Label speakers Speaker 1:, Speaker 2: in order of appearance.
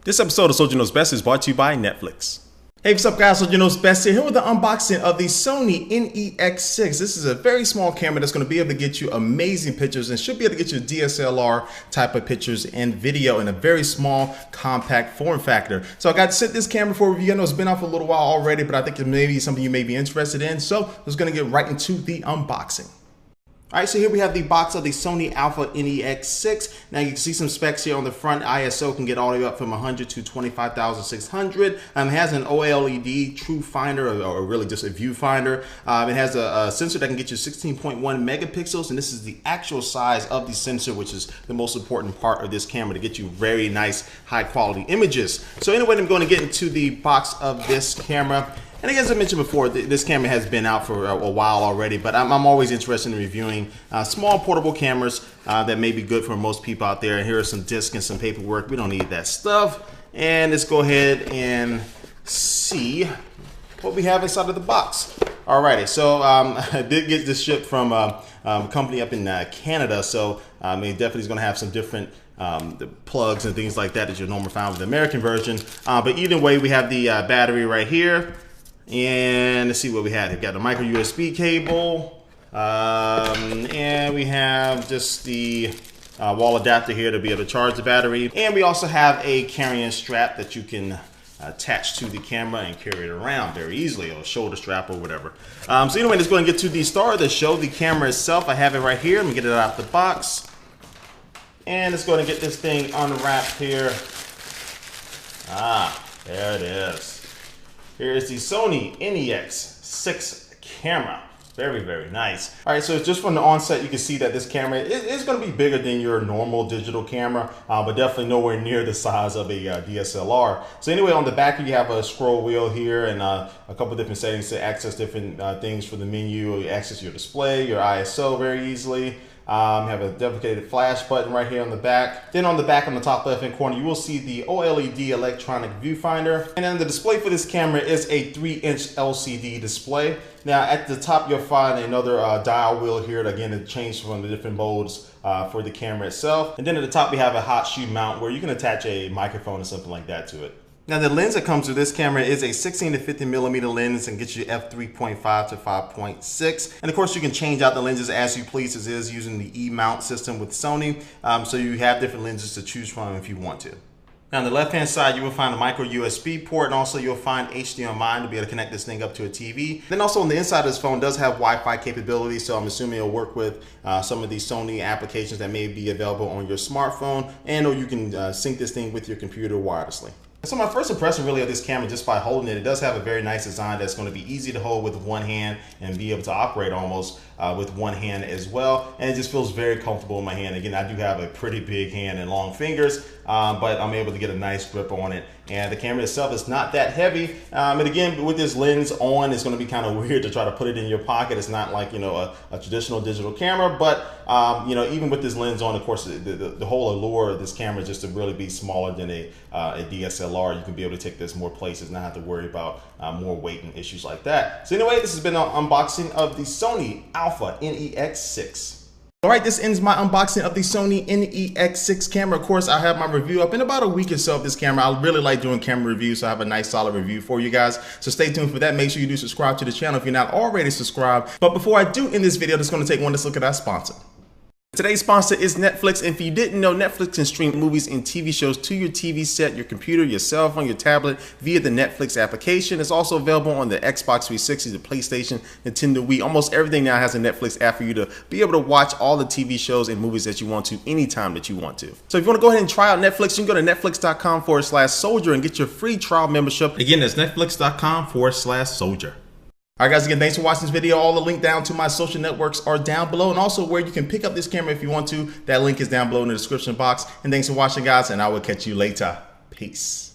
Speaker 1: This episode of Soldier Knows Best is brought to you by Netflix. Hey, what's up guys, Soldier Knows Best here with the unboxing of the Sony Nex-6. This is a very small camera that's going to be able to get you amazing pictures and should be able to get you DSLR type of pictures and video in a very small, compact form factor. So I got to set this camera for review. I know it's been out for a little while already, but I think it may be something you may be interested in. So I'm just going to get right into the unboxing. Alright, so here we have the box of the Sony Alpha Nex-6. Now you can see some specs here on the front. ISO can get all the way up from 100 to 25,600. It has an OLED true finder, or really just a viewfinder. It has a sensor that can get you 16.1 megapixels, and this is the actual size of the sensor, which is the most important part of this camera to get you very nice, high quality images. So anyway, I'm going to get into the box of this camera. And as I mentioned before, this camera has been out for a while already, but I'm always interested in reviewing small portable cameras that may be good for most people out there. And here are some discs and some paperwork. We don't need that stuff. And let's go ahead and see what we have inside of the box. Alrighty, so I did get this shipped from a company up in Canada, so it definitely is going to have some different the plugs and things like that you'll normally find with the American version. But either way, we have the battery right here. And let's see what we have. We've got the micro USB cable, and we have just the wall adapter here to be able to charge the battery. And we also have a carrying strap that you can attach to the camera and carry it around very easily, or a shoulder strap or whatever. So anyway, let's go and get to the star of the show, the camera itself. I have it right here. Let me get it out the box. And let's go and get this thing unwrapped here. There it is. Here is the Sony Nex-6 camera. Very, very nice. All right, so just from the onset, you can see that this camera is going to be bigger than your normal digital camera, but definitely nowhere near the size of a DSLR. So anyway, on the back, you have a scroll wheel here and a couple different settings to access different things for the menu. You access your display, your ISO very easily. You have a dedicated flash button right here on the back. Then on the back on the top left hand corner, you will see the OLED electronic viewfinder. And then the display for this camera is a 3-inch LCD display. Now at the top, you'll find another dial wheel here to again change from the different modes for the camera itself. And then at the top, we have a hot shoe mount where you can attach a microphone or something like that to it. Now the lens that comes with this camera is a 16 to 50 millimeter lens and gets you f3.5 to 5.6. And of course you can change out the lenses as you please, as is using the E-mount system with Sony. So you have different lenses to choose from if you want to. Now on the left hand side, you will find a micro USB port, and also you'll find HDMI to be able to connect this thing up to a TV. Then also on the inside of this phone does have Wi-Fi capability, so I'm assuming it'll work with some of these Sony applications that may be available on your smartphone, and or you can sync this thing with your computer wirelessly. So my first impression really of this camera, just by holding it, it does have a very nice design that's going to be easy to hold with one hand and be able to operate almost with one hand as well. And it just feels very comfortable in my hand. Again, I do have a pretty big hand and long fingers, but I'm able to get a nice grip on it. And the camera itself is not that heavy. And again, with this lens on, it's going to be kind of weird to try to put it in your pocket. It's not like, you know, a traditional digital camera, but you know, even with this lens on, of course, the whole allure of this camera is just to really be smaller than a DSLR. You can be able to take this more places, not have to worry about more weight and issues like that. So anyway, this has been an unboxing of the Sony Alpha Nex-6. Alright, this ends my unboxing of the Sony Nex-6 camera. Of course, I'll have my review up in about a week or so of this camera. I really like doing camera reviews, so I have a nice solid review for you guys. So stay tuned for that. Make sure you do subscribe to the channel if you're not already subscribed. But before I do end this video, I'm just going to take one last look at our sponsor. Today's sponsor is Netflix, and if you didn't know, Netflix can stream movies and TV shows to your TV set, your computer, your cell phone, your tablet via the Netflix application. It's also available on the Xbox 360, the PlayStation, Nintendo Wii. Almost everything now has a Netflix app for you to be able to watch all the TV shows and movies that you want to anytime that you want to. So if you want to go ahead and try out Netflix, you can go to netflix.com/soldier and get your free trial membership. Again, that's netflix.com/soldier. All right guys, again, thanks for watching this video. All the link down to my social networks are down below, and also where you can pick up this camera if you want to. That link is down below in the description box. And thanks for watching guys, and I will catch you later. Peace.